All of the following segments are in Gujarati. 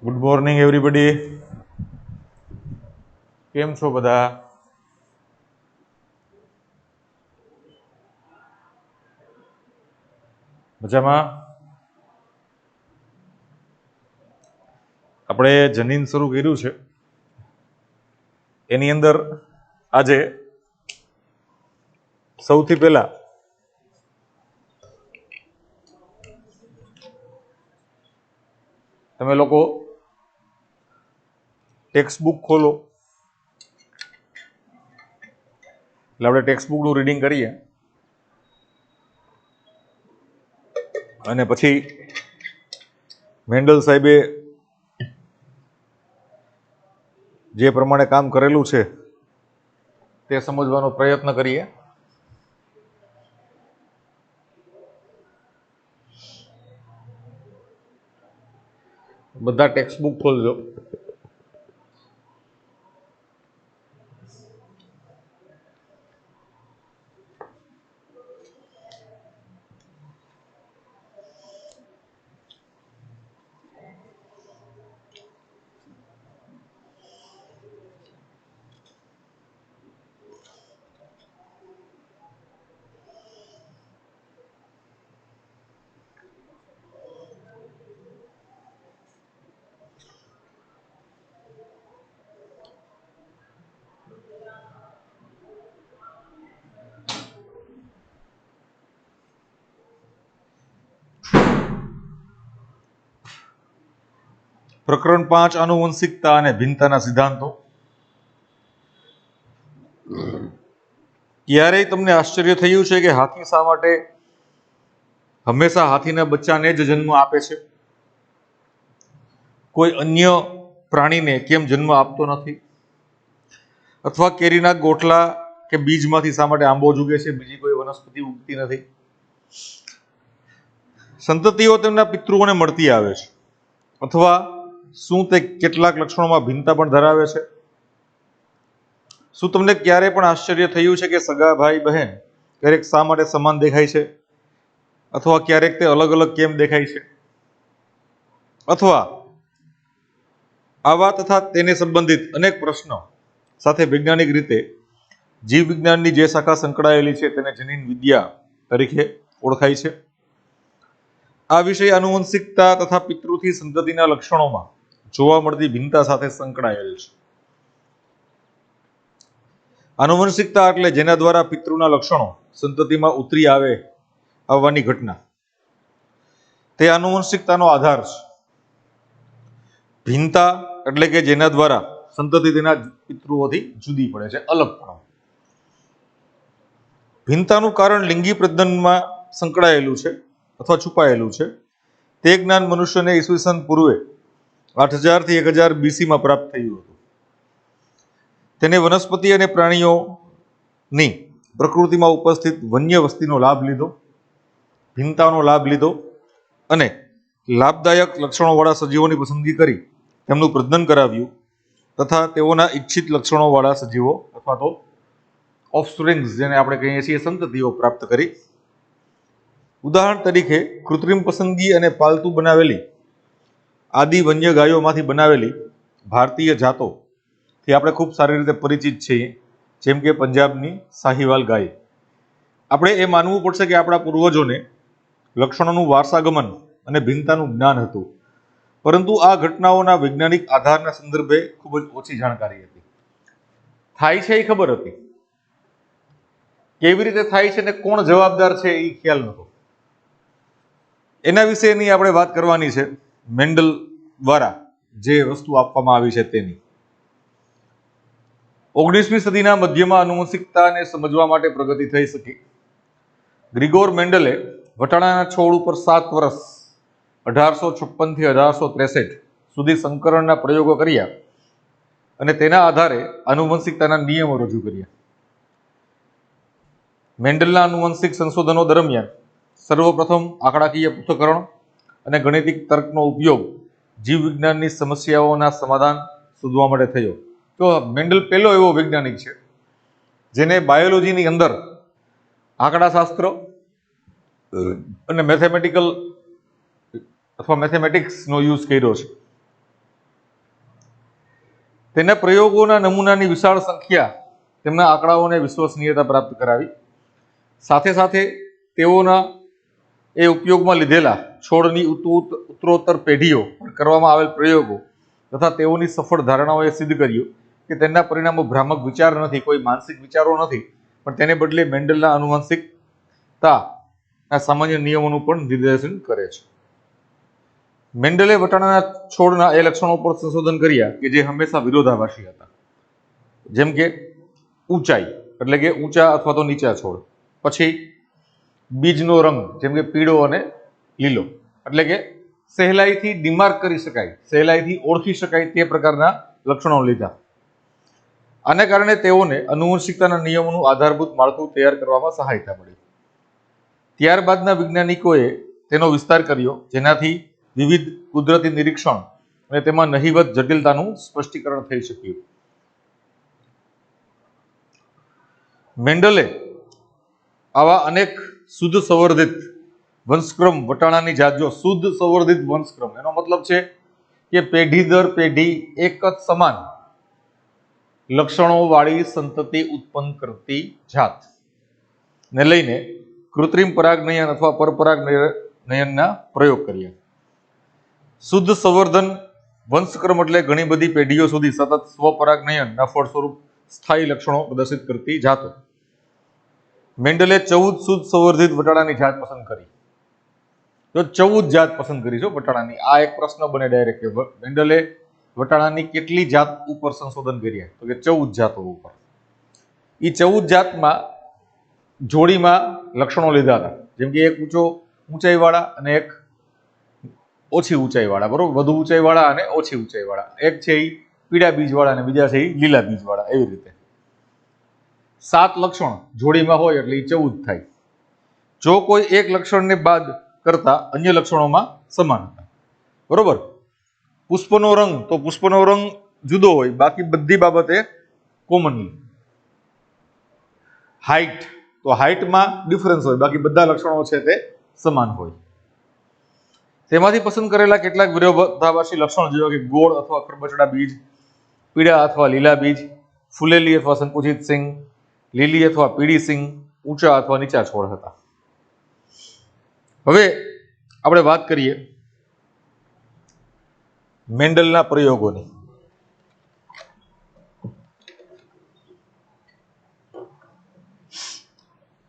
Good morning everybody. કેમ છો બધા? મજામાં? આપણે જનીન શરૂ કર્યું છે. એની અંદર આજે સૌથી પહેલા તમે લોકો ટેક્સ્ટ બુક ખોલો. એટલે આપણે ટેક્સ્ટ બુકનું રીડિંગ કરીએ અને પછી મેન્ડલ સાહેબે જે પ્રમાણે કામ કરેલું છે તે સમજવાનો પ્રયત્ન કરીએ. બધા ટેક્સ્ટ બુક ખોલજો. પ્રકરણ 5 આનુવંશિકતા અને ભિન્નતાના સિદ્ધાંતો. ક્યારેય તમને આશ્ચર્ય થયું છે કે હાથી શા માટે હંમેશા હાથીના બચ્ચાને જ જન્મ આપે છે? કોઈ અન્ય પ્રાણીને કેમ જન્મ આપતો નથી? અથવા કેરીના ગોટલા કે બીજમાંથી શા માટે આંબો જ ઉગે છે, બીજી કોઈ વનસ્પતિ ઉગતી નથી? સંતતિઓ તેમના પિતૃઓને મળતી આવે છે, અથવા શું તે કેટલાક લક્ષણોમાં ભિન્નતા પણ ધરાવે છે? શું તમને ક્યારે પણ આશ્ચર્ય થયું છે કે સગા ભાઈ બહેન ક્યારેક શા માટે સમાન દેખાય છે, અથવા ક્યારેક તે અલગ અલગ કેમ દેખાય છે? અથવા આવા તથા તેને સંબંધિત અનેક પ્રશ્નો સાથે વૈજ્ઞાનિક રીતે જીવ વિજ્ઞાનની જે શાખા સંકળાયેલી છે તેને જનીન વિદ્યા તરીકે ઓળખાય છે. આ વિષય આનુવંશિકતા તથા પિતૃથી સંતતિના લક્ષણોમાં જોવા મળતી ભિન્નતા સાથે સંકળાયેલ છે. આનુવંશિકતા એટલે જેના દ્વારા પિતૃના લક્ષણો સંતતિમાં ઉતરી આવવાની ઘટના, તે આનુવંશિકતાનો આધાર છે. ભિન્નતા એટલે કે જેના દ્વારા સંતતિ તેના પિતૃઓથી જુદી પડે છે, અલગ પડે. ભિન્નતાનું કારણ લિંગી પ્રજનનમાં સંકળાયેલું છે અથવા છુપાયેલું છે. તે જ્ઞાન મનુષ્યને ઈસવીસન પૂર્વે 8000 થી 1000 BC પ્રાપ્ત થયું હતું. તેને વનસ્પતિ અને પ્રાણીઓની પ્રકૃતિમાં ઉપસ્થિત વન્ય વસ્તીનો લાભ લીધો, ભિન્નતાનો લાભ લીધો અને લાભદાયક લક્ષણોવાળા સજીવોની પસંદગી કરી તેમનું પ્રજનન કરાવ્યું તથા તેઓના ઈચ્છિત લક્ષણોવાળા સજીવો અથવા તો ઓફસ્પ્રિંગ્સ, જેને આપણે કહીએ છીએ સંતતિઓ, પ્રાપ્ત કરી. ઉદાહરણ તરીકે કૃત્રિમ પસંદગી અને પાલતુ બનાવેલી આદિ વન્ય ગાયોમાંથી બનાવેલી ભારતીય જાતોથી આપણે ખૂબ સારી રીતે પરિચિત છીએ, જેમ કે પંજાબની સાહીવાલ ગાય. આપણે એ માનવું પડશે કે આપણા પૂર્વજોને લક્ષણોનું વારસાગમન અને ભિન્નતાનું જ્ઞાન હતું, પરંતુ આ ઘટનાઓના વૈજ્ઞાનિક આધારના સંદર્ભે ખૂબ જ ઓછી જાણકારી હતી. થાય છે એ ખબર હતી, કેવી રીતે થાય છે ને કોણ જવાબદાર છે એ ખ્યાલ નહોતો. એના વિશેની આપણે વાત કરવાની છે. મેન્ડલ દ્વારા જે વસ્તુ આપવામાં આવી છે તેની. 19મી સદીના મધ્યમાં આનુવંશિકતાને સમજવા માટે પ્રગતિ થઈ શકી. ગ્રિગોર મેન્ડલે વટાણાના છોડ ઉપર 7 વર્ષ 1856 થી 1863 સુધી સંકરણના પ્રયોગો કર્યા અને તેના આધારે આનુવંશિકતાના નિયમો રજૂ કર્યા. મેન્ડલના આનુવંશિક સંશોધનો દરમિયાન સર્વપ્રથમ આંકડાકીય પૃથ્થકરણ અને ગણિતિક તર્કનો ઉપયોગ જીવ વિજ્ઞાનની સમસ્યાઓના સમાધાન શોધવા માટે થયો. તો મેન્ડલ પહેલો એવો વૈજ્ઞાનિક છે જેને બાયોલોજીની અંદર આંકડાશાસ્ત્ર અને મેથેમેટિક્સનો યુઝ કર્યો છે. તેના પ્રયોગોના નમૂનાની વિશાળ સંખ્યા તેમના આંકડાઓને વિશ્વસનીયતા પ્રાપ્ત કરાવી. સાથે સાથે તેઓના એ ઉપયોગમાં લીધેલા છોડની ઉત્તરોત્તર પેઢીઓ પર કરવામાં આવેલ પ્રયોગો તથા તેઓની સફળ ધારણાઓએ સિદ્ધ કર્યું કે તેના પરિણામો ભ્રામક વિચાર નથી, કોઈ માનસિક વિચારો નથી, પણ તેને બદલે મેન્ડલના આનુવંશિકતાના સામાન્ય નિયમોનું પણ નિર્દેશન કરે છે. મેન્ડલે વટાણાના છોડના એ લક્ષણો પર સંશોધન કર્યા કે જે હંમેશા વિરોધાભાસી હતા, જેમ કે ઊંચાઈ એટલે કે ઊંચા અથવા તો નીચા છોડ, પછી બીજનો રંગ જેમ કે પીળો અને લીલો એટલે કે સહેલાઈથી ડિમાર્ક કરી શકાય, સહેલાઈથી ઓળખી શકાય તે પ્રકારના લક્ષણો લીધા. આને કારણે તેઓને આનુવંશિકતાના નિયમોનું આધારભૂત માળખું તૈયાર કરવામાં સહાયતા મળી. ત્યારબાદના વૈજ્ઞાનિકોએ તેનો વિસ્તાર કર્યો, જેનાથી વિવિધ કુદરતી નિરીક્ષણ અને તેમાં નહિવત જટિલતાનું સ્પષ્ટીકરણ થઈ શક્યું. મેન્ડલે આવા અનેક શુદ્ધ સંવર્ધિત વંશક્રમ વટાણાની જાત, જો શુદ્ધ સંવર્ધિત વંશક્રમ એનો મતલબ છે કે પેઢી દર પેઢી એક જ સમાન લક્ષણો વાળી સંતતિ ઉત્પન્ન કરતી જાત ને લઈને કૃત્રિમ પરાગનયન અથવા પરપરાગનયનના પ્રયોગ કર્યા. શુદ્ધ સંવર્ધન વંશક્રમ એટલે ઘણી બધી પેઢીઓ સુધી સતત સ્વપરાગનયનના ફળ સ્વરૂપ સ્થાયી લક્ષણો પ્રદર્શિત કરતી જાતો. મેન્ડલે 14 શુદ્ધ સંવર્ધિત વટાણાની જાત પસંદ કરી. તો 14 જાત પસંદ કરી છે વટાણાની. આ એક પ્રશ્ન બને ડાયરેક્ટ કે મેન્ડલે વટાણાની કેટલી જાત ઉપર સંશોધન કર્યા? તો કે 14 જાતો ઉપર. એ 14 જાતમાં જોડીમાં લક્ષણો લીધા હતા, જેમ કે એક ઊંચાઈવાળા અને એક ઓછી ઊંચાઈવાળા, બરોબર, વધુ ઊંચાઈવાળા અને ઓછી ઊંચાઈવાળા. એક છે એ પીળા બીજવાળા અને બીજા છે એ લીલા બીજવાળા. એવી રીતે 7 લક્ષણ જોડીમાં હોય એટલે એ 14 થાય. જો કોઈ એક લક્ષણને બાદ કરતા અન્ય લક્ષણોમાં સમાન હતા, બરોબર. પુષ્પનો રંગ, તો પુષ્પનો રંગ જુદો હોય, બાકી બધી બાબતે કોમનલી. હાઈટ, તો હાઈટમાં ડિફરન્સ હોય, બાકી બધા લક્ષણો છે તે સમાન હોય. તેમાંથી પસંદ કરેલા કેટલાક વિરોધાભાસી લક્ષણો જેવા કે ગોળ અથવા ખરબચડા બીજ, પીળા અથવા લીલા બીજ, ફૂલેલી અથવા સંકુચિત સિંગ, લીલી અથવા પીળી સિંગ, ઊંચા અથવા નીચા છોડ હતા. હવે આપણે વાત કરીએ મેન્ડલના પ્રયોગોની.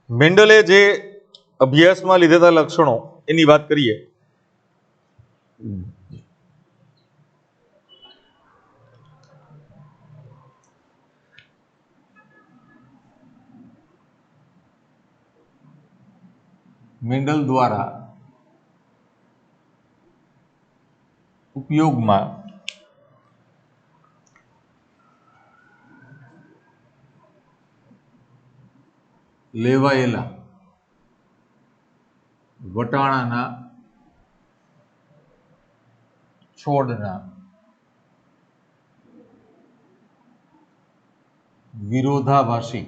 મેન્ડલે જે અભ્યાસમાં લીધેલા લક્ષણો એની વાત કરીએ. મેન્ડલ દ્વારા ઉપયોગમાં લેવાયેલા વટાણાના છોડના વિરોધાભાસી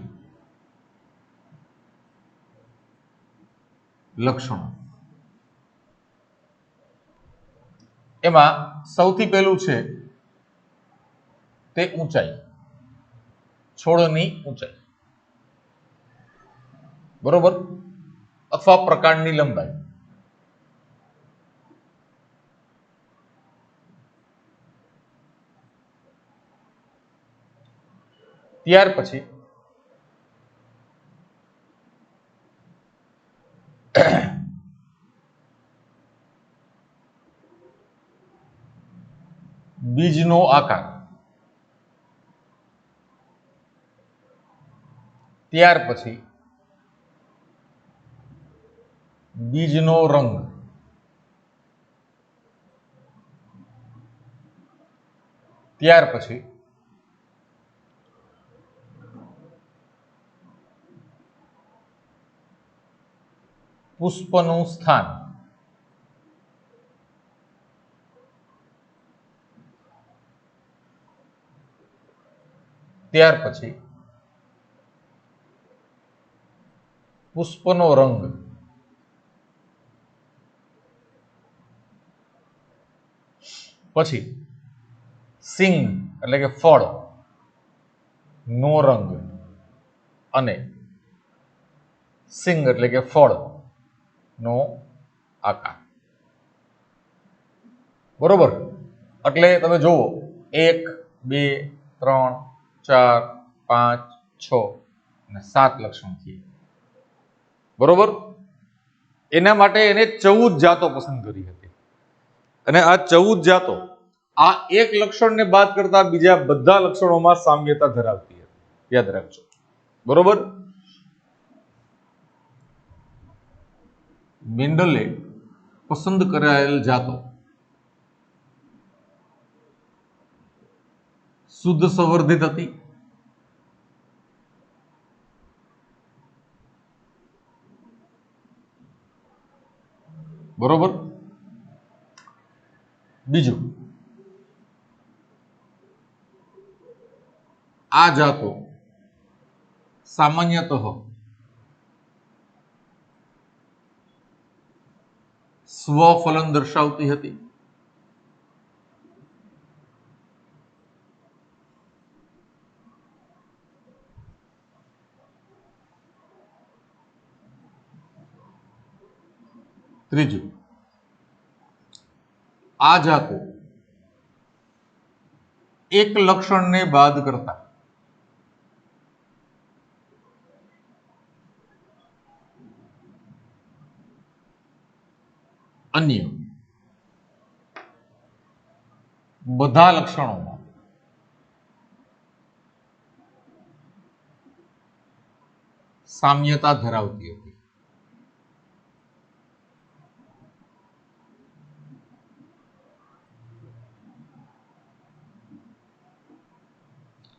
લક્ષણો. એમાં સૌથી પહેલું છે તે ઊંચાઈ, છોડની ઊંચાઈ, બરોબર, અથવા પ્રકાંડની લંબાઈ. ત્યાર પછી બીજનો આકાર, ત્યાર પછી બીજનો રંગ, ત્યાર પછી પુષ્પનું સ્થાન, ત્યાર પછી પુષ્પનો રંગ, પછી સિંગ એટલે કે ફળ નો રંગ અને સિંગ એટલે કે ફળ નો આકાર. બરોબર. એટલે તમે જુઓ 1 2 3 4 5 6 અને 7 લક્ષણ થયા. બરોબર. એના માટે એને 14 જાતો પસંદ કરી હતી અને આ 14 જાતો આ એક લક્ષણને બાદ કરતા બીજા બધા લક્ષણોમાં સામ્યતા ધરાવતી હતી. યાદ રાખજો. બરોબર. મેન્ડલે પસંદ કરાયેલ જાતો શુદ્ધ સંવર્ધિત હતી. બરોબર. બીજું, આ જાતો સામાન્યતઃ સ્વફલન દર્શાવતી હતી. ત્રીજું, આ જાતો એક લક્ષણને બાદ કરતા અન્ય બધા લક્ષણોમાં સામ્યતા ધરાવતી હતી.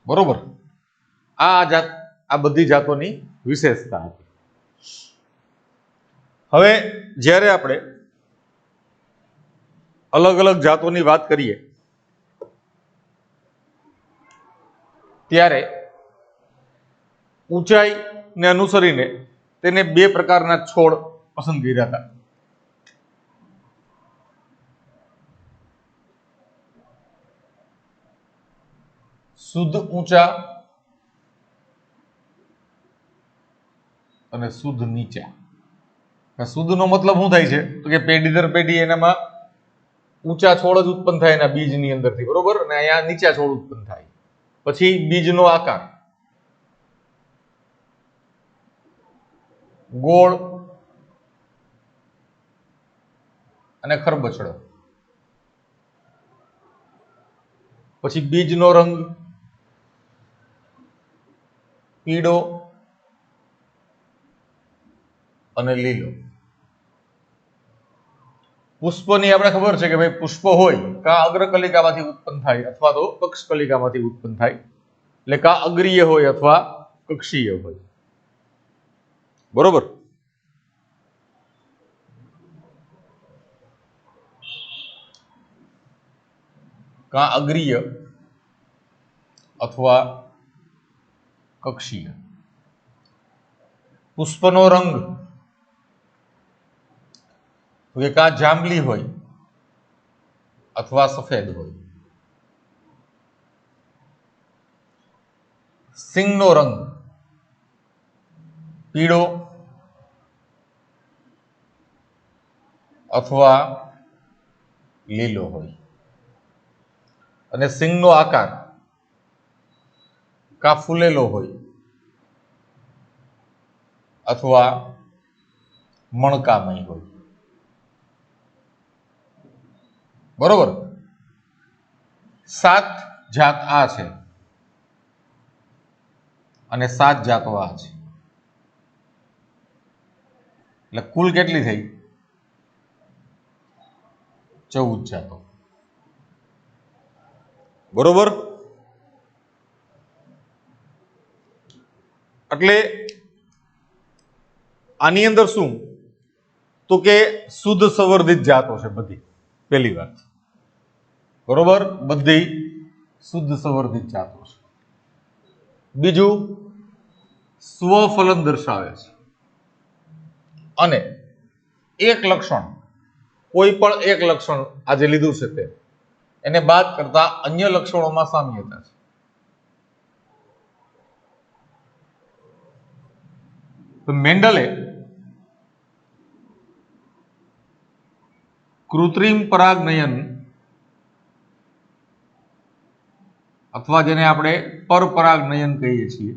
બરોબર. આ બધી જાતોની વિશેષતા હતી. હવે જ્યારે આપણે અલગ અલગ જાતોની વાત કરીએ ત્યારે ઊંચાઈને અનુસરીને તેને બે પ્રકારના છોડ પસંદ કર્યા હતા. શુદ્ધ ઊંચા અને શુદ્ધ નીચા. શુદ્ધ નો મતલબ શું થાય છે તો કે પેઢી દર પેઢી એનામાં ઊંચા છોડ જ ઉત્પન્ન થાય એના બીજની અંદરથી. બરોબર. અને અહીંયા નીચા છોડ ઉત્પન્ન થાય. પછી બીજનો આકાર ગોળ અને ખરબચડો. પછી બીજનો રંગ પીળો અને લીલો. પુષ્પની આપણે ખબર છે કે ભાઈ પુષ્પ હોય કા અગ્રકલિકામાંથી ઉત્પન્ન થાય અથવા તો કક્ષકલિકામાંથી ઉત્પન્ન થાય. એટલે કા અગ્રીય હોય અથવા કક્ષીય હોય. બરોબર. કા અગ્રીય અથવા કક્ષીય. પુષ્પનો રંગ કા જાંબલી હોય અથવા સફેદ હોય. સિંગનો રંગ પીળો અથવા લીલો હોય. અને સિંગનો આકાર કા ફૂલેલો હોય અથવા મણકામય હોય. બરોબર. 7 જાત આ છે અને 7 જાતો આ છે. એટલે કુલ કેટલી થઈ? 14 જાતો. બરોબર. એટલે આની અંદર શું તો કે શુદ્ધ સંવર્ધિત જાતો છે બધી. પહેલી વાત. બરોબર. બધી શુદ્ધ સંવર્ધિત જાતો છે. બીજું, સ્વફલન દર્શાવે છે અને એક લક્ષણ કોઈ પણ એક લક્ષણ આજે લીધું છે તે એને બાદ કરતા અન્ય લક્ષણોમાં સામ્યતા છે. તો મેન્ડલે કૃત્રિમ પરાગનયન અથવા જેને આપણે પરપરાગનયન કહીએ છીએ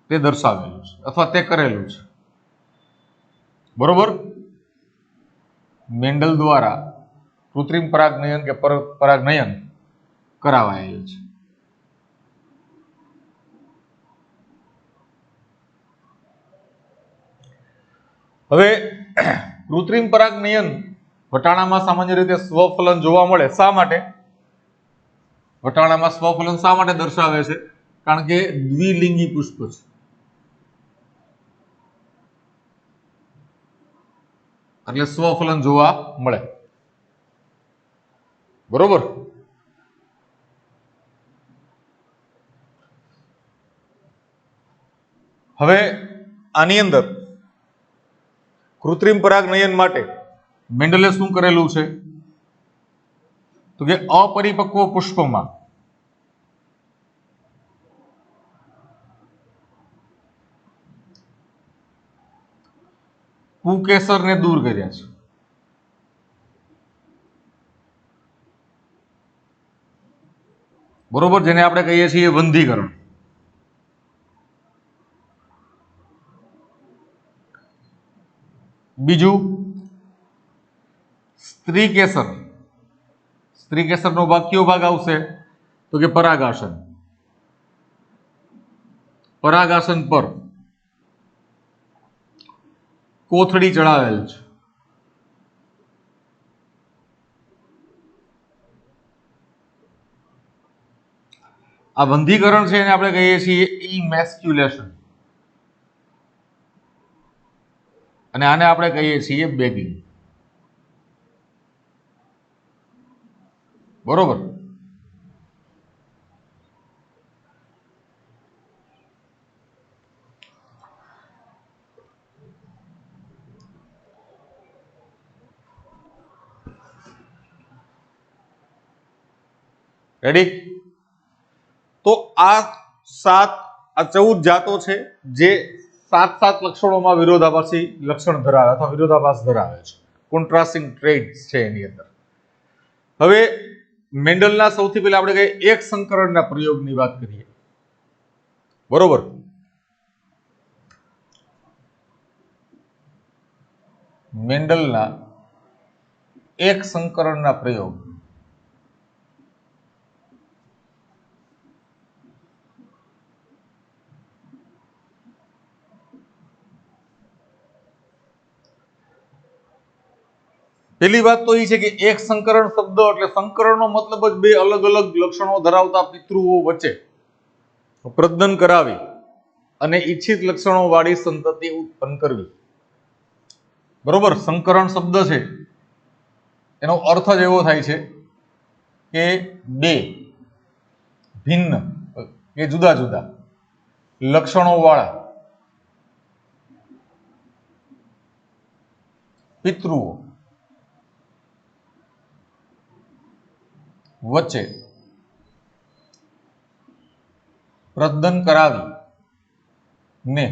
તે દર્શાવેલું છે અથવા તે કરેલું છે. બરોબર. મેન્ડલ દ્વારા કૃત્રિમ પરાગનયન કે પરપરાગનયન કરાવાયેલું છે. હવે કૃત્રિમ પરાગનયન વટાણામાં સામાન્ય રીતે સ્વફલન જોવા મળે. શા માટે વટાણામાં સ્વફલન શા માટે દર્શાવે છે? કારણ કે દ્વિલિંગી પુષ્પ છે. એટલે સ્વફલન જોવા મળે. બરોબર. હવે આની અંદર કૃત્રિમ પરાગનયન માટે મેન્ડલે શું કરેલું છે? તો કે અપરિપક્વ પુષ્પમાં પુંકેસરને દૂર કર્યા છે. બરોબર. જેને આપણે કહીએ છીએ વંધીકરણ. બીજું સ્ત્રીકેસર. સ્ત્રીકેસરનો ભાગ કયો ભાગ આવશે? તો કે પરાગાસન. પરાગાસન પર કોથળી ચડાવેલ છે. આ વંધીકરણ છે એને આપણે કહીએ છીએ ઇમેસ્ક્યુલેશન અને આને આપણે કહીએ છીએ બેગિંગ. બરોબર. રેડી? તો આ 14 જાતો છે જે 7 લક્ષણોમાં વિરોધાભાસી લક્ષણ ધરાવે અથવા વિરોધાભાસ ધરાવે છે. કોન્ટ્રાસ્ટિંગ ટ્રેટ્સ છે એની અંદર. હવે મેન્ડલના સૌથી પહેલા આપણે કહીએ એક સંકરણના પ્રયોગની વાત કરીએ. બરોબર. મેન્ડલના એક સંકરણના પ્રયોગ. પહેલી વાત તો એ છે કે એક સંકરણ શબ્દ એટલે સંકરણનો મતલબ જ બે અલગ અલગ લક્ષણો ધરાવતા પિતૃઓ વચ્ચે પ્રજનન કરાવી અને ઈચ્છિત લક્ષણો વાળી સંતતિ ઉત્પન્ન કરવી. બરોબર. સંકરણ શબ્દ છે એનો અર્થ જ એવો થાય છે કે બે ભિન્ન કે જુદા જુદા લક્ષણો વાળા પિતૃઓ વચ્ચે પ્રજનન કરાવી ને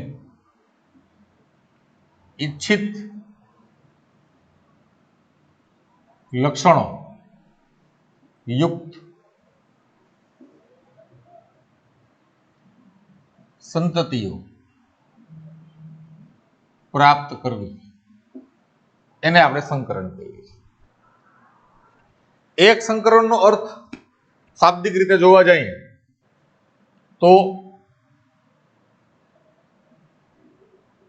ઈચ્છિત લક્ષણો યુક્ત સંતતિઓ પ્રાપ્ત કરવી એને આપણે સંકરણ કહીએ છીએ. એક સંકરણનો અર્થ શાબ્દિક રીતે જોવા જઈએ તો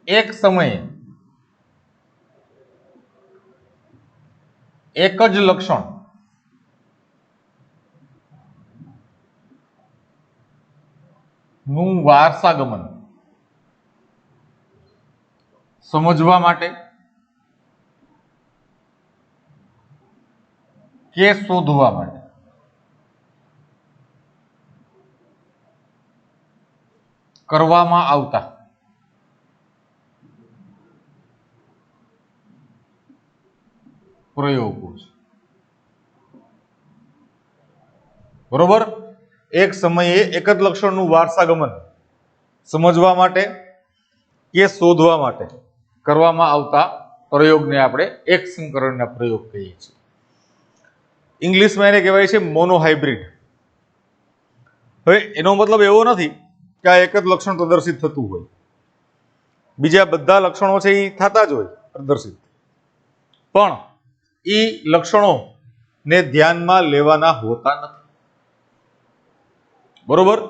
એક સમયે એક જ લક્ષણ નું વારસાગમન સમજવા માટે કે શોધવા માટે કરવામાં આવતા પ્રયોગો છે. બરોબર. એક સમયે એક જ લક્ષણનું વારસાગમન સમજવા માટે કે શોધવા માટે કરવામાં આવતા પ્રયોગને આપણે એક સંકરણના પ્રયોગ કહીએ છીએ. ઇંગ્લિશમાં એને કહેવાય છે મોનોહાઇબ્રિડ. હવે એનો મતલબ એવો નથી કે આ એક જ લક્ષણ પ્રદર્શિત થતું હોય, બીજા બધા લક્ષણો છે એ થતા જ હોય પ્રદર્શિત, પણ એ લક્ષણોને ધ્યાનમાં લેવાના હોતા નથી. બરોબર.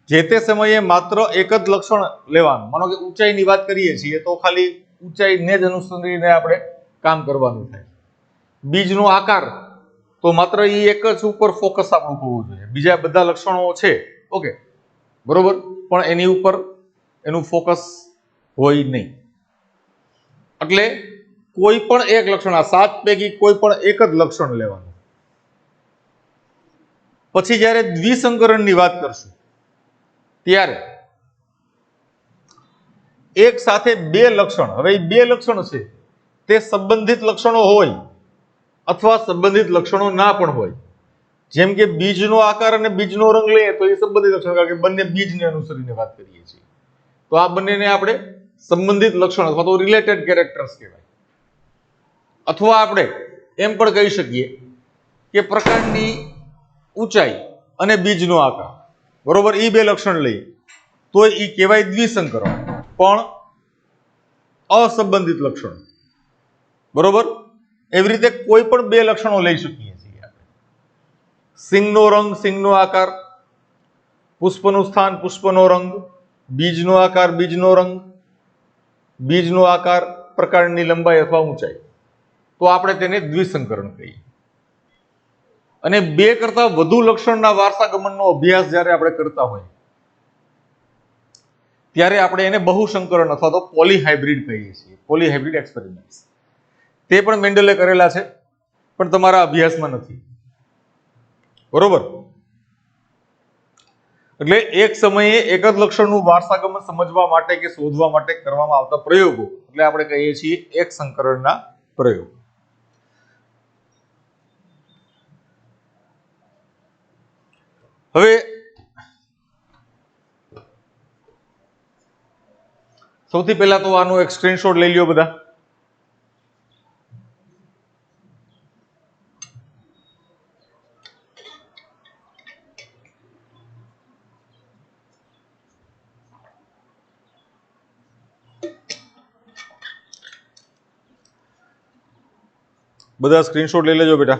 જે તે સમયે માત્ર એક જ લક્ષણ લેવાનું. માનો કે ઊંચાઈની વાત કરીએ છીએ તો ખાલી ઊંચાઈને જ અનુસરીને આપણે કામ કરવાનું થાય. બીજનો આકાર તો માત્ર એ એક જ ઉપર ફોકસ આપણું હોવું જોઈએ. બીજા બધા લક્ષણો છે ઓકે બરોબર, પણ એની ઉપર એનું ફોકસ હોય નહીં. એટલે કોઈ પણ એક લક્ષણ, આ 7 પૈકી કોઈ પણ એક જ લક્ષણ લેવાનું. પછી જ્યારે દ્વિસંકરણની વાત કરશું ત્યારે એક સાથે બે લક્ષણ, હવે બે લક્ષણ છે તે સંબંધિત લક્ષણો હોય અથવા સંબંધિત લક્ષણો ના પણ હોય. જેમ કે બીજનો આકાર અને બીજનો રંગ લઈએ તો એ સંબંધિત લક્ષણ, કારણ કે બંને બીજને અનુસરીને વાત કરીએ છીએ. તો આ બંનેને આપણે સંબંધિત લક્ષણ અથવા તો રિલેટેડ કેરેક્ટર્સ કહેવાય. અથવા આપણે એમ પણ કહી શકીએ કે પ્રકાંડની ઊંચાઈ અને બીજનો આકાર, બરોબર, એ બે લક્ષણ લઈએ તો એ કહેવાય દ્વિસંકરણ, પણ અસંબંધિત લક્ષણ. બરોબર. એવી રીતે કોઈ પણ બે લક્ષણો લઈ શકીએ છીએ આપણે. સિંગનો રંગ, સિંગનો આકાર, પુષ્પનું સ્થાન, પુષ્પનો રંગ, બીજનો આકાર, બીજનો રંગ, બીજનો આકાર, પ્રકાંડની લંબાઈ અથવા ઊંચાઈ, તો આપણે તેને દ્વિસંકરણ કહીએ. અને બે કરતા વધુ લક્ષણના વારસાગમનનો અભ્યાસ જ્યારે આપણે કરતા હોય ત્યારે આપણે એને બહુસંકરણ અથવા તો પોલીહાઇબ્રિડ કહીએ છીએ. પોલીહાઇબ્રિડ એક્સપેરિમેન્ટ્સ તે પણ મેન્ડલે કરેલા છે, પણ તમારા અભ્યાસમાં નથી. બરોબર. એટલે એક સમયે એક જ લક્ષણનું વારસાગમન સમજવા માટે કે શોધવા માટે કરવામાં આવતા પ્રયોગો એટલે આપણે કહીએ છીએ એક સંકરણના પ્રયોગ. હવે સૌથી પહેલા તો આનો એક સ્ક્રીનશોટ લઈ લ્યો બધા. બધા સ્ક્રીનશોટ લઈ લેજો બેટા.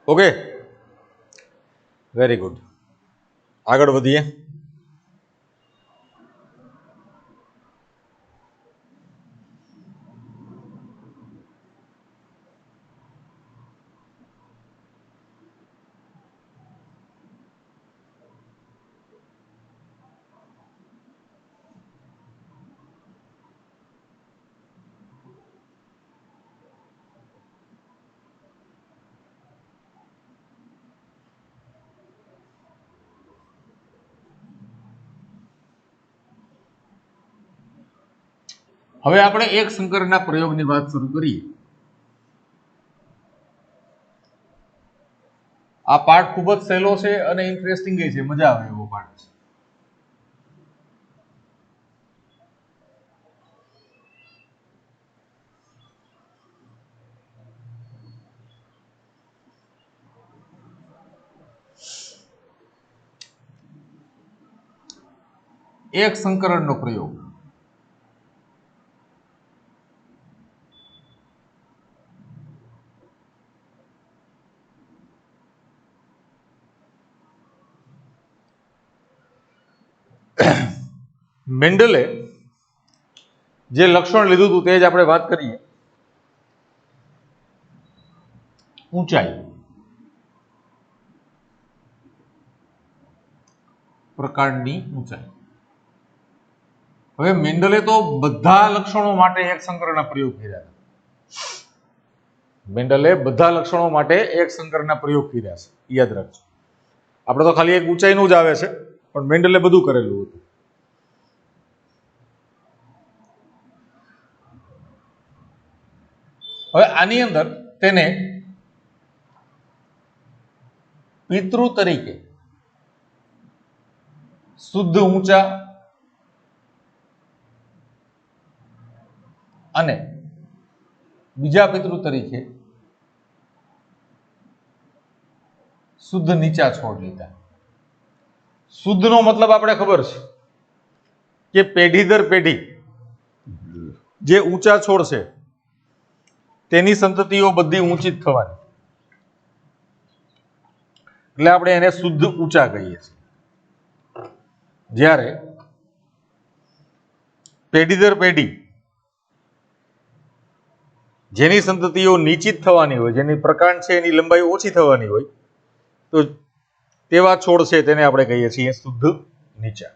Okay, very good. આગળ વધીએ. હવે આપણે એક સંકરના પ્રયોગની વાત શરૂ કરીએ. આ પાઠ ખૂબ જ સહેલો છે અને ઇન્ટરેસ્ટિંગ છે, મજા આવે એવો પાઠ છે. એક સંકરણનો પ્રયોગ. મેન્ડલે જે લક્ષણ લીધું હતું તે જ આપણે વાત કરીએ. ઊંચાઈ, પ્રકાંડની ઊંચાઈ. હવે મેન્ડલે તો બધા લક્ષણો માટે એક સંકરના પ્રયોગ કર્યા હતા. મેન્ડલે બધા લક્ષણો માટે એક સંકરના પ્રયોગ કર્યા છે, યાદ રાખજો. આપણે તો ખાલી એક ઊંચાઈનું જ આવે છે, પણ મેન્ડલે બધું કરેલું હતું. હવે આની અંદર તેને પિતૃ તરીકે શુદ્ધ ઊંચા અને બીજા પિતૃ તરીકે શુદ્ધ નીચા છોડ લીધા. શુદ્ધનો મતલબ આપણે ખબર છે કે પેઢી દર પેઢી જે ઊંચા છોડ છે તેની સંતતિઓ બધી ઊંચી જ થવાની, એટલે આપણે એને શુદ્ધ ઊંચા કહીએ છીએ. જ્યારે પેઢી દર પેઢી જેની સંતતિઓ નીચી જ થવાની હોય, જેની પ્રકાંડ છે એની લંબાઈ ઓછી થવાની હોય, તો તેવા છોડ છે તેને આપણે કહીએ છીએ શુદ્ધ નીચા.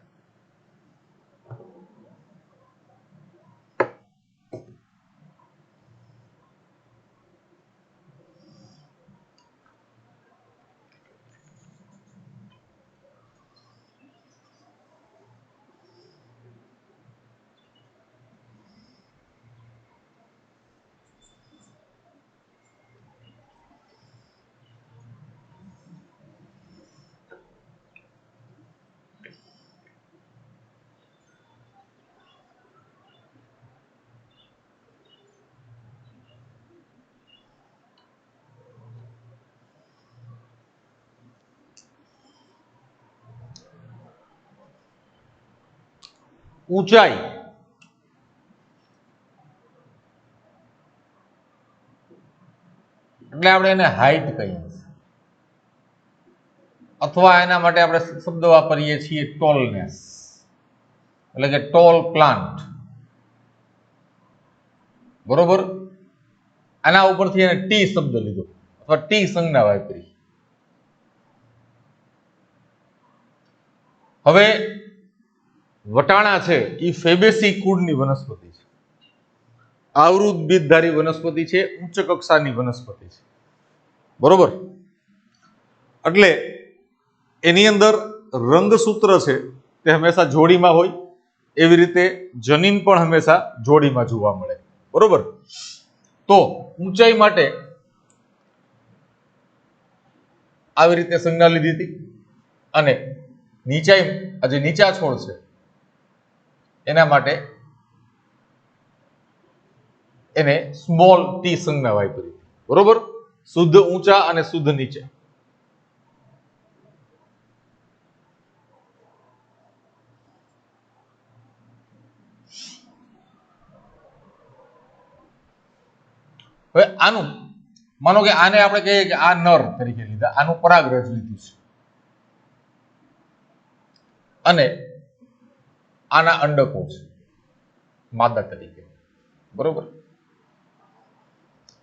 ઊંચાઈ એટલે આપણે એને હાઈટ કહીએ છીએ, અથવા એના માટે આપણે શબ્દ વાપરીએ છીએ ટોલનેસ, એટલે કે ટોલ પ્લાન્ટ. બરોબર? આના ઉપરથી એને ટી શબ્દ લીધો અથવા ટી સંજ્ઞા વાપરી. હવે વટાણા છે એ ફેબેસી કુળની વનસ્પતિ છે, આવૃત બીજધારી વનસ્પતિ છે, ઉચ્ચ કક્ષાની વનસ્પતિ છે. બરોબર? એટલે એની અંદર રંગસૂત્ર છે તે હંમેશા જોડીમાં હોય, એવી રીતે જનીન પણ હંમેશા જોડીમાં જોવા મળે. બરોબર? તો ઊંચાઈ માટે આવી રીતે સંજ્ઞા લીધી હતી, અને નીચાઈ જે નીચા છોડ છે એના માટે એને સ્મોલ ટી સંજ્ઞા વાપરી. બરોબર? શુદ્ધ ઊંચા અને શુદ્ધ નીચા. હવે આનું માનો કે આને આપણે કહીએ કે આ નર તરીકે લીધા, આનું પરાગરજ લીધું છે, અને આના અંડકો છે માદા તરીકે. બરોબર?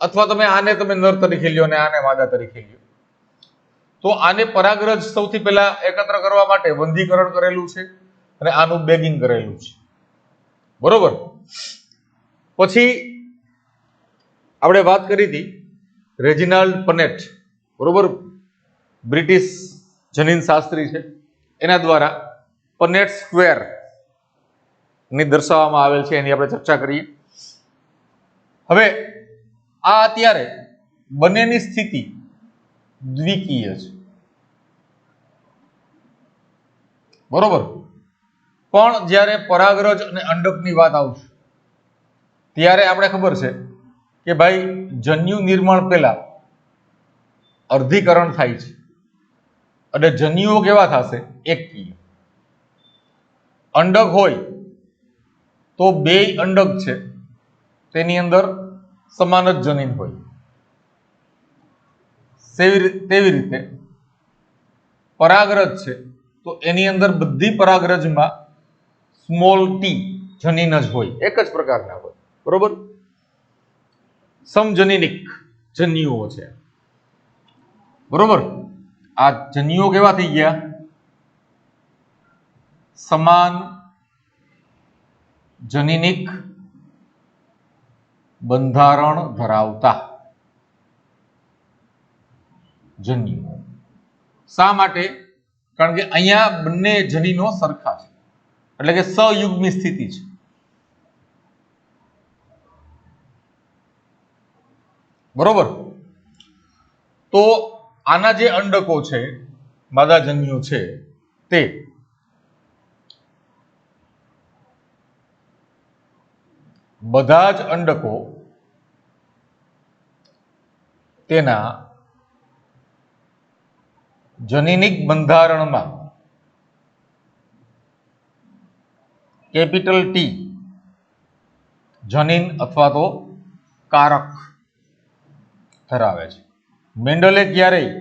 અથવા તમે આને તમે નર તરીકે લ્યો અને આને માદા તરીકે લ્યો, તો આને પરાગરજ સૌથી પહેલા એકત્ર કરવા માટે વંધીકરણ કરેલું છે અને આનું બેગિંગ કરેલું છે. બરોબર? પછી આપણે વાત કરી હતી રેજિનાલ્ડ પનેટ. બરોબર? બ્રિટિશ જનીન શાસ્ત્રી છે, એના દ્વારા પનેટ સ્ક્વેર ની દર્શાવવામાં આવેલ છે, એની આપણે ચર્ચા કરીએ. હવે આ અત્યારે બંનેની સ્થિતિ દ્વિકીય છે. બરોબર? પણ જ્યારે પરાગરજ અને અંડકની વાત આવશે ત્યારે આપણે ખબર છે કે ભાઈ જન્યુ નિર્માણ પહેલા અર્ધીકરણ થાય છે, અને જન્યુઓ કેવા થશે? એકકીય. અંડક હોય તો બે અંડક છે તેની અંદર સમાન જ જનીન હોય. તેવી રીતે પરાગરજ છે તો એની અંદર બધી પરાગરજમાં સ્મોલ ટી જનીન જ હોય, એક જ પ્રકારના હોય, બરોબર. સમજનીનિક જન્યુઓ છે, બરોબર. આ જન્યુઓ કેવા થઈ ગયા? સમાન જનીનિક બંધારણ ધરાવતા જન્યુઓ. શા માટે? કારણ કે અહીંયા બંને જનીનો સરખા છે, એટલે કે સહયુગ્મી સ્થિતિ છે. બરોબર. તો આના જે અંડકો છે, માદાજન્યુ છે, તે બધા જ અંડકો તેના જનીનિક બંધારણમાં કેપિટલ ટી જનીન અથવા તો કારક ધરાવે છે. મેન્ડલે ક્યારેય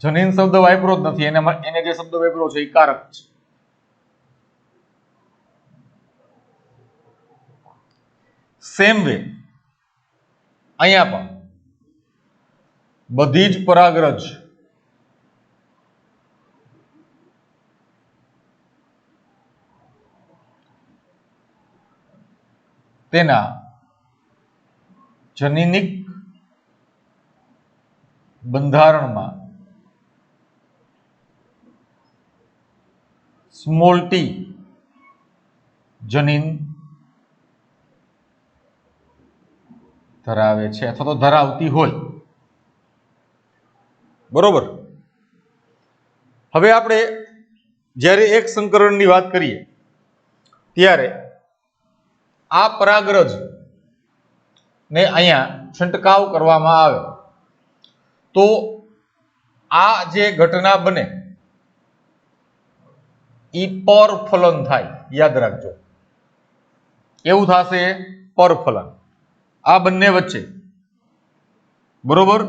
જનીન શબ્દ વાપર્યો જ નથી, એને જે શબ્દ વાપર્યો છે એ કારક છે. સેમ વે અહીંયા પણ બધી જ પરાગરજ તેના જનીનિક બંધારણમાં સ્મોલ ટી જનીન ધરાવે છે અથવા તો ધરાવતી હોય, બરોબર. હવે આપણે જ્યારે એક સંકરણની વાત કરીએ ત્યારે આ પરાગરજ ને અહીંયા છંટકાવ કરવામાં આવે તો આ જે ઘટના બને ઈ પરફલન થાય. યાદ રાખજો, કેવું થશે? પરફલન. આ બંને વચ્ચે, બરોબર,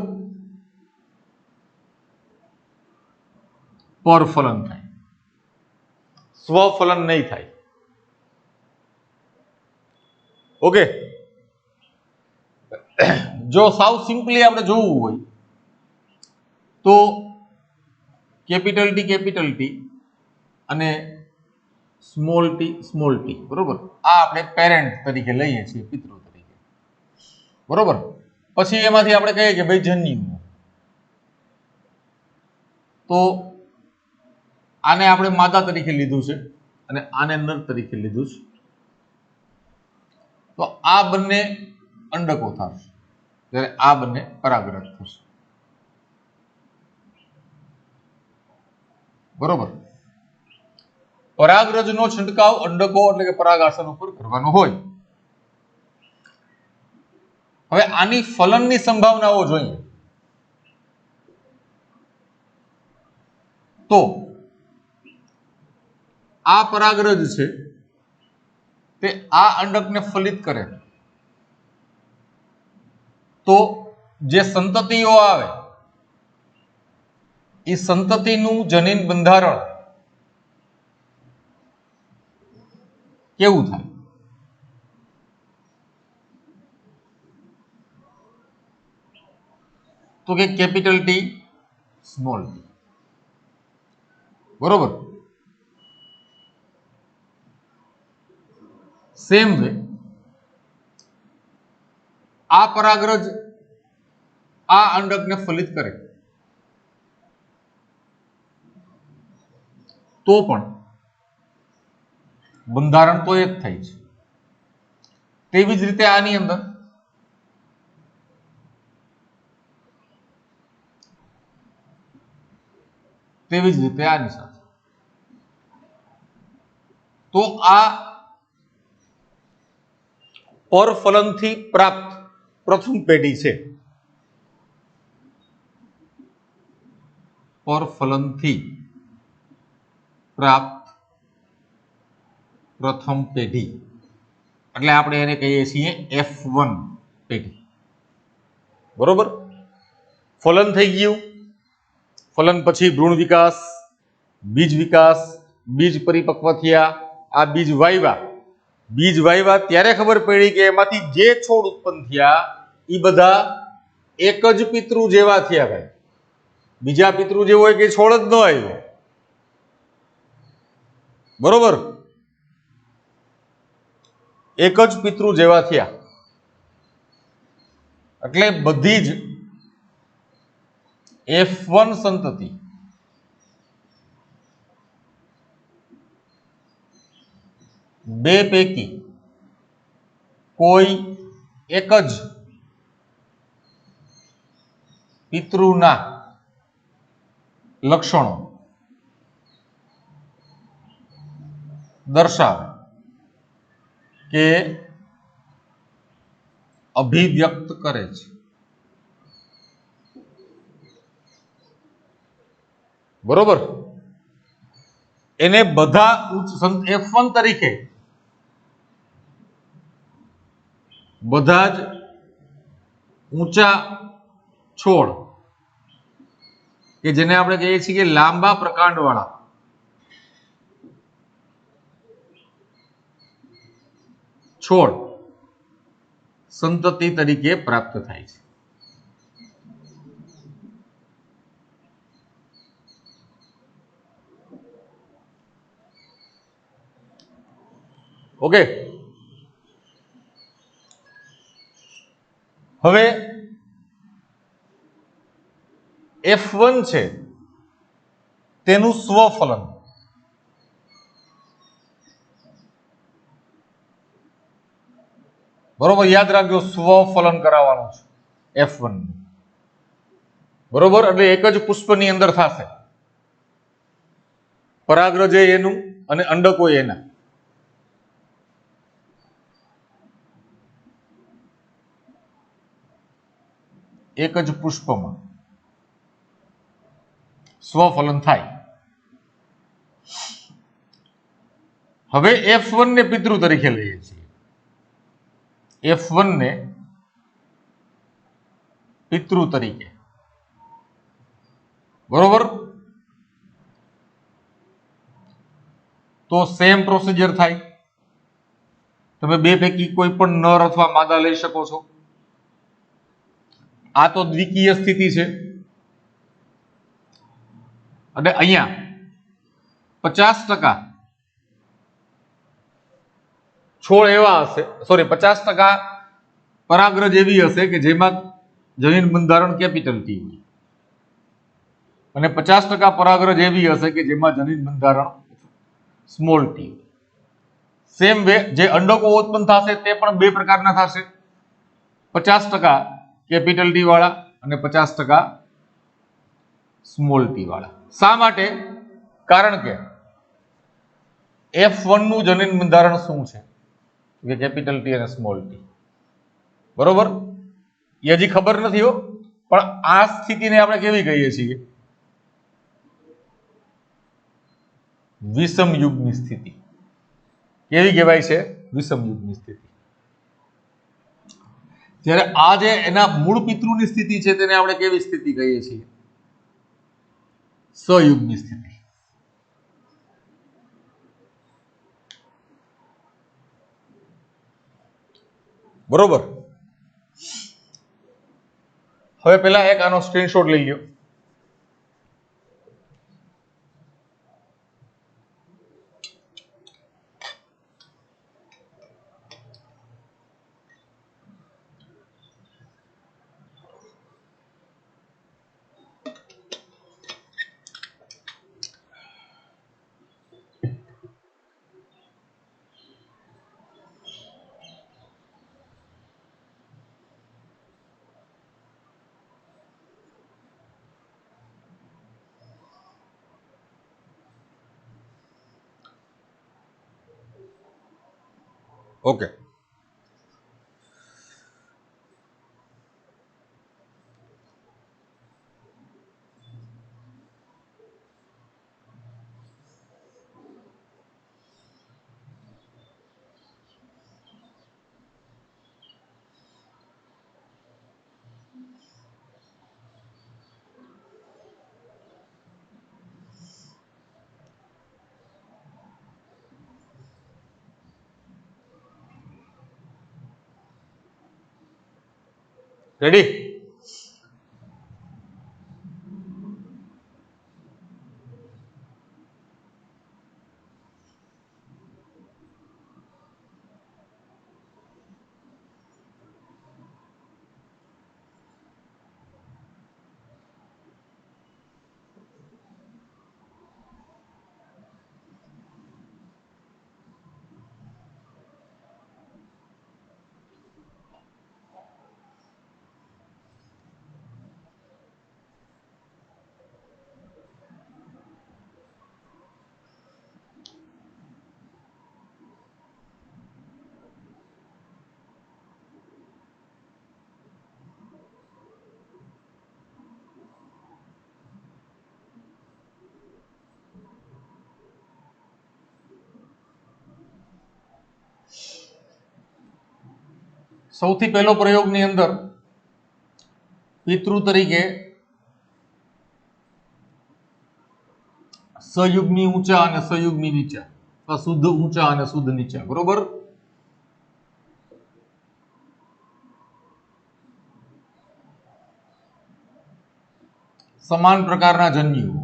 પરફલન થાય, સ્વફલન નહીં થાય. ઓકે. જો સાવ સિમ્પલી આપણે જોવું હોય તો કેપિટલ ટી અને સ્મોલ ટી, બરોબર, આ આપણે પેરેન્ટ તરીકે લઈએ છીએ, પિતૃ તરીકે, બરોબર. પછી એમાંથી આપણે કહીએ કે ભાઈ જન્યુ, તો આને આપણે માદા તરીકે લીધું છે અને આને નર તરીકે લીધું છે. તો આ બંને અંડકો થશે, જ્યારે આ બંને પરાગરજ થશે, બરોબર. પરાગરજનો છંટકાવ અંડકો એટલે કે પરાગાસન ઉપર કરવાનો હોય. હવે આની ફલનની સંભાવનાઓ જોઈએ તો આ પરાગરજ છે તે આ અંડકને ફલિત કરે તો જે સંતતિઓ આવે એ સંતતિનું જનીન બંધારણ કેવું થાય? તો કે કેપિટલ ટી સ્મોલ ટી, બરોબર. સેમ વે આ પરાગરજ આ અંડકને ફલિત કરે તો પણ બંધારણ તો એક થાય છે. તેવી જ રીતે આની અંદર તેવી જ રીતે આની સાથે. તો આ પરફલનથી પ્રાપ્ત પ્રથમ પેઢી છે. પરફલનથી પ્રાપ્ત પ્રથમ પેઢી એટલે આપણે એને કહીએ છીએ F1 પેઢી, બરોબર. ફલન થઈ ગયું, ફલન પછી ભ્રૂણ વિકાસ, બીજ વિકાસ, બીજ પરિપક્વ થયા, आ बीज वाव्या त्यारे खबर पड़ी कि एमांथी जे छोड़ उत्पन्न थया ई बधा एक ज पितृ जेवा थया भाई। बीजा पितृ जेवो होय के छोड़ ज न आव्यो, बरोबर। एक ज पितृ जेवा थया એટલે બધી જ F1 સંતતિ બે પૈકી કોઈ એક જ પિતૃના લક્ષણો દર્શાવે કે અભિવ્યક્ત કરે છે, બરોબર। એને બધા F1 તરીકે બધા જ ઊંચા છોડ કે જેને આપણે કહીએ છીએ કે લાંબા પ્રકાંડ વાળા છોડ સંતતિ તરીકે પ્રાપ્ત થાય છે। ओके, હવે F1 છે તેનું સ્વફલન, બરોબર। યાદ રાખજો, સ્વફલન કરાવવાનું છે F1, બરોબર। એટલે એક જ પુષ્પની અંદર થશે, પરાગરજ એનું અને અંડકો એના। એક જ પુષ્પમાં સ્વફલન થાય। હવે F1 ને પિતૃ તરીકે લઈએ છીએ, F1 ને પિતૃ તરીકે, બરોબર। તો સેમ પ્રોસિજર થાય, તમે બે પૈકી કોઈ પણ નર અથવા માદા લઈ શકો છો। આ તો દ્વિકીય સ્થિતિ છે અને અહીંયા 50% છોડ એવા હશે, સોરી 50% પરાગરજ એવી હશે કે જેમાં જનીન બંધારણ કેપિટલ ટી હોય અને 50% પરાગરજ એવી હશે કે જેમાં જનીન બંધારણ સ્મોલ ટી હોય। સેમ વે જે અંડકો ઉત્પન્ન થશે તે પણ બે પ્રકારના થશે, 50% કેપિટલ ટી વાળા અને 50% સ્મોલ ટી વાળા। શા માટે? કારણ કે F1 નું જનીન બંધારણ શું છે કે કેપિટલ ટી અને સ્મોલ ટી, બરોબર। એ હજી ખબર નથી હો, પણ આ સ્થિતિને આપણે કેવી કહીએ છીએ? વિષમ યુગની સ્થિતિ। કેવી કહેવાય છે? વિષમ યુગની સ્થિતિ। જ્યારે આ જે એના મૂળ પિતૃની સ્થિતિ છે તેને આપણે કેવી સ્થિતિ કહીએ છીએ? સયુગની સ્થિતિ, બરોબર। હવે પેલા એક આનો સ્ક્રીનશોટ લઈ લ્યો। Okay, ready? સૌથી પહેલો પ્રયોગની અંદર પિતૃ તરીકે સયુગ્મી ઊંચા અને સયુગ્મી નીચા, અથવા શુદ્ધ ઊંચા અને શુદ્ધ નીચા, બરોબર? સમાન પ્રકારના જન્યુઓ,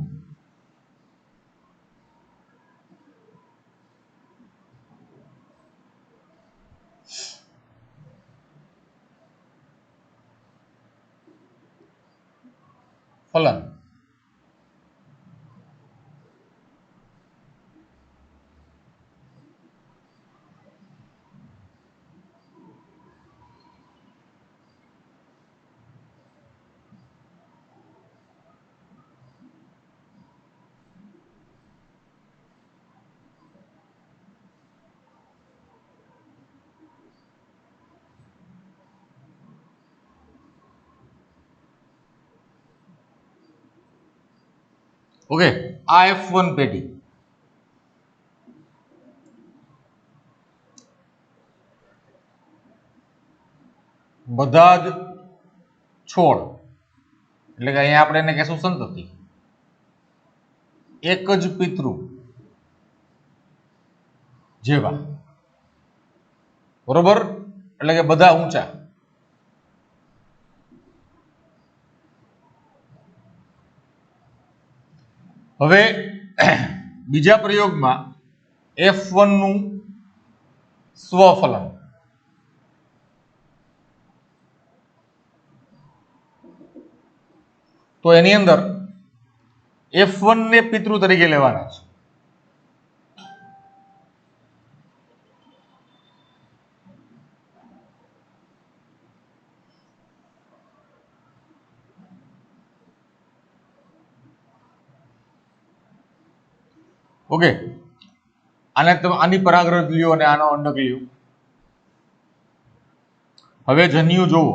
ફલન. ઓકે, આ F1 પેટી. બધા જ છોડ, એટલે કે અહીંયા આપણે એને કહેશું સંતતિ, એક જ પિતૃ જેવા, બરોબર? એટલે કે બધા ઊંચા. હવે બીજા પ્રયોગમાં F1 નું સ્વફલન. તો એની અંદર F1 ને પિતૃ તરીકે લેવાના છે. ઓકે, આને તમે આની પરાગરજ લ્યો અને આનો અંડક લ્યો. હવે જન્યુ જોવો.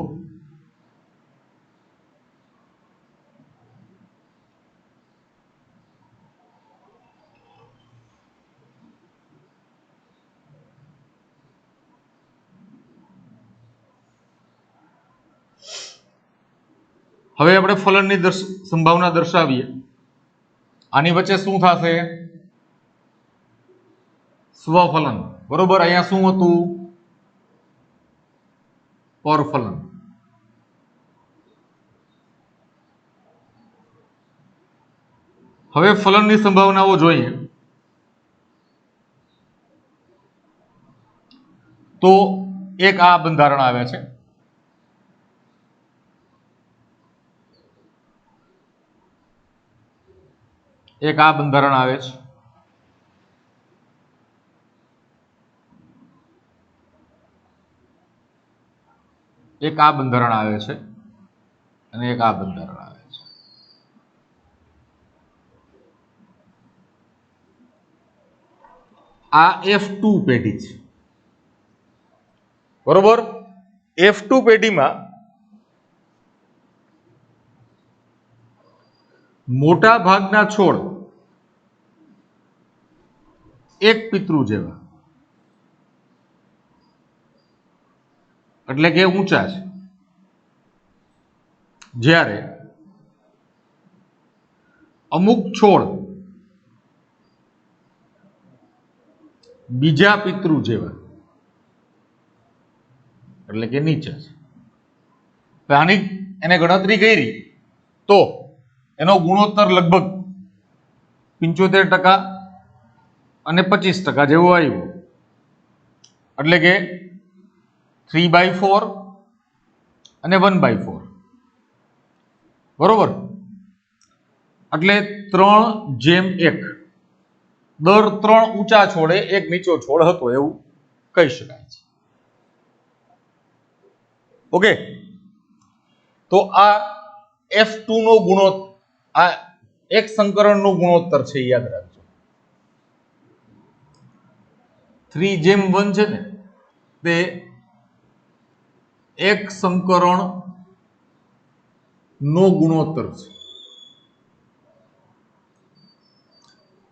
હવે આપણે ફલનની સંભાવના દર્શાવીએ. આની વચ્ચે શું થશે? સ્વફલન, બરોબર? અહીંયા શું હતું? પરફલન. હવે ફલનની સંભાવનાઓ જોઈએ તો એક આ બંધારણ આવે છે, એક આ બંધારણ આવે છે, એક આ બંધારણ આવે છે અને એક આ બંધારણ આવે છે. આ F2 પેઢી છે, બરોબર? F2 પેઢીમાં મોટા ભાગના છોડ એક પિતૃ જેવા, એટલે કે ઊંચા છે, જ્યારે અમુક છોડ બીજા પિતૃ જેવા, એટલે કે નીચા છે. આની એને ગણતરી કરી તો એનો ગુણોત્તર લગભગ 75% અને 25% જેવો આવ્યો, એટલે કે 3/4 અને 1/4, બરોબર. એટલે 3:1, દર 3 ઊંચા છોડે એક નીચો છોડ હતો એવું કહી શકાય છે. ઓકે, તો આ F2 નો ગુણોત્તર, આ એક સંકરણનો ગુણોત્તર છે, યાદ રાખજો. 3:1 છે ને તે એક સંકરણ નો ગુણોત્તર છે.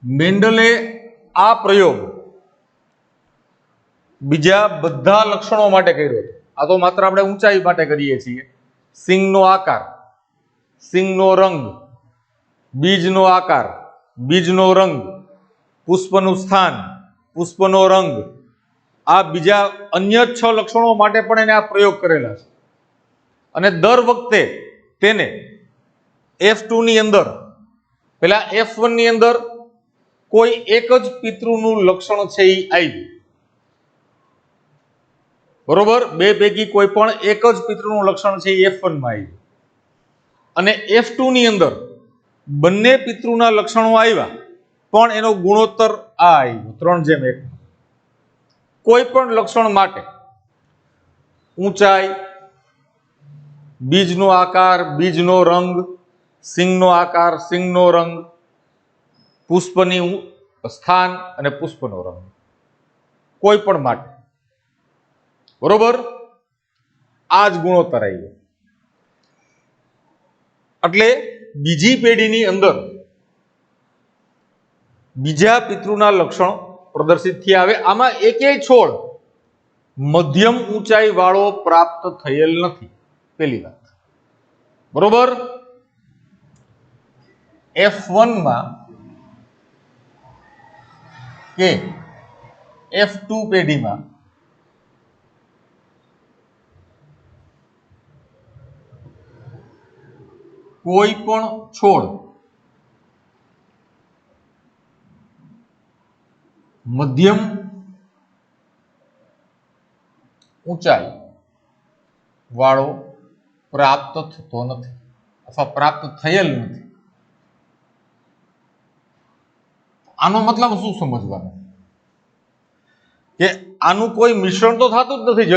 મેન્ડલે આ પ્રયોગ બીજા બધા લક્ષણો માટે કર્યો હતો. આ તો માત્ર આપણે ઊંચાઈ માટે કરીએ છીએ. સિંગનો આકાર, સિંગનો રંગ, બીજનો આકાર, બીજનો રંગ, પુષ્પનું સ્થાન, પુષ્પનો રંગ, આ બીજા અન્ય 6 લક્ષણો માટે પણ એને આ પ્રયોગ કરેલા છે. અને દર વખતે તેને F2 ની અંદર, પેલા F1 ની અંદર કોઈ એક જ પિતૃનું લક્ષણ છે એ આવ્યું, બરોબર. બે પૈકી કોઈ પણ એક જ પિતૃનું લક્ષણ છે એ F1 માં આવ્યું, અને F2 ની અંદર બંને પિતૃના લક્ષણો આવ્યા પણ એનો ગુણોત્તર આ આવ્યો 3:1. કોઈ પણ લક્ષણ માટે ઊંચાઈ, બીજનો આકાર, બીજનો રંગ, સિંગનો આકાર, સિંગનો રંગ, પુષ્પની સ્થાન અને પુષ્પનો રંગ, કોઈ પણ માટે, બરોબર, આ જ ગુણોત્તર આવ્યો. એટલે બીજી પેઢીની અંદર બીજા પિતૃના લક્ષણ પ્રદર્શિત થયા. આવે આમાં એકેય છોડ મધ્યમ ઊંચાઈ વાળો પ્રાપ્ત થયેલ નથી, પેલી વાત, બરોબર. F1 માં કે F2 પેઢીમાં કોઈ પણ છોડ મધ્યમ ઊંચાઈ વાળો પ્રાપ્ત થતો નથી અથવા પ્રાપ્ત થયેલ નથી. આનો મતલબ શું સમજવાનું કે આનું કોઈ મિશ્રણ તો થતું જ નથી.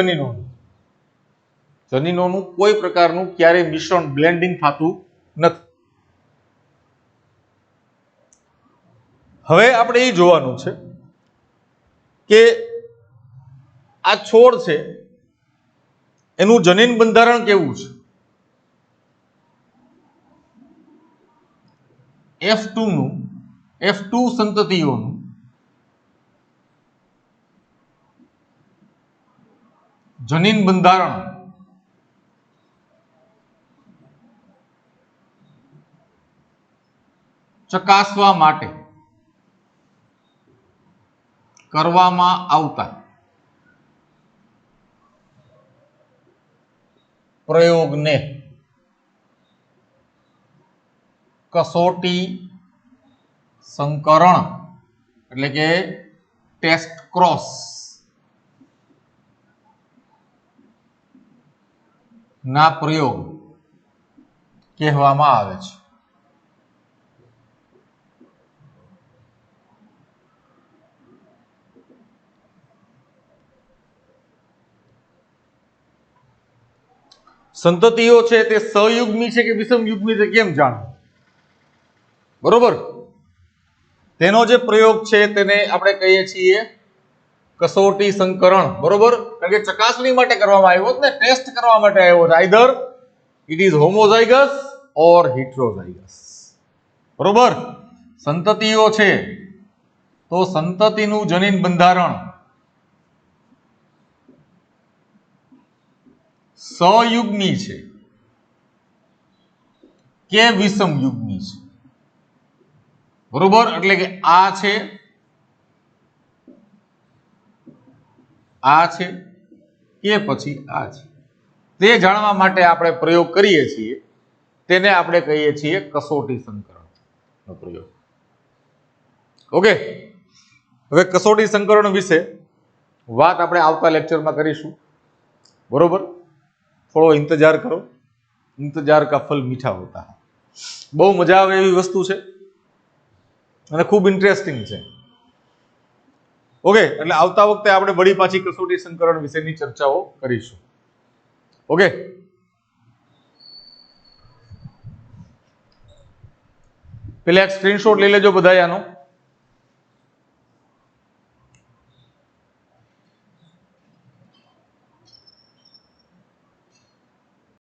જનીનોનું કોઈ પ્રકારનું ક્યારેય મિશ્રણ, બ્લેન્ડિંગ થતું નથી. હવે આપણે એ જોવાનું છે કે આ છોડ છે એનું જનીન બંધારણ કેવું છે. F2 સંતતિઓનું જનીન બંધારણ ચકાસવા માટે કરવામાં આવતા પ્રયોગને કસોટી સંકરણ એટલે કે ટેસ્ટ ક્રોસ ના પ્રયોગ કહેવામાં આવે છે. સંતતિઓ છે તે સહયુગ્મી છે કે વિષમયુગ્મી છે કેમ જાણવું, બરોબર. તેનો જે પ્રયોગ છે તેને આપણે કહીએ છીએ કસોટી સંકરણ, બરોબર. કારણ કે ચકાસણી માટે કરવામાં આવ્યો ને, ટેસ્ટ કરવા માટે આવ્યો છે. આઈધર ઇટ ઇઝ હોમોઝાઇગસ ઓર હિટ્રોઝાઇગસ, બરોબર. સંતતિઓ છે તો સંતતિનું જનીન બંધારણ સહયુગ્મી છે કે વિષમયુગ્મી છે, બરોબર. એટલે કે આ છે, આ છે કે પછી આ છે. તે જાણવા માટે આપણે પ્રયોગ કરીએ છીએ તેને આપણે કહીએ છીએ કસોટી સંકરણનો પ્રયોગ. ઓકે, હવે કસોટી સંકરણ વિશે વાત આપણે આવતા લેક્ચરમાં કરીશું. બરોબર, થોડો ઇંતજાર કરો, ઇંતજાર કા ફલ મીઠા હોતા હૈ. બહુ મજા આવે એવી વસ્તુ છે અને ખૂબ ઇન્ટરેસ્ટિંગ છે. ઓકે, એટલે આવતા વખતે આપણે વળી પાછી કસોટી સંકરણ વિશેની ચર્ચાઓ કરીશું. ઓકે, પેલા એક સ્ક્રીનશોટ લઈ લેજો બધા આનો.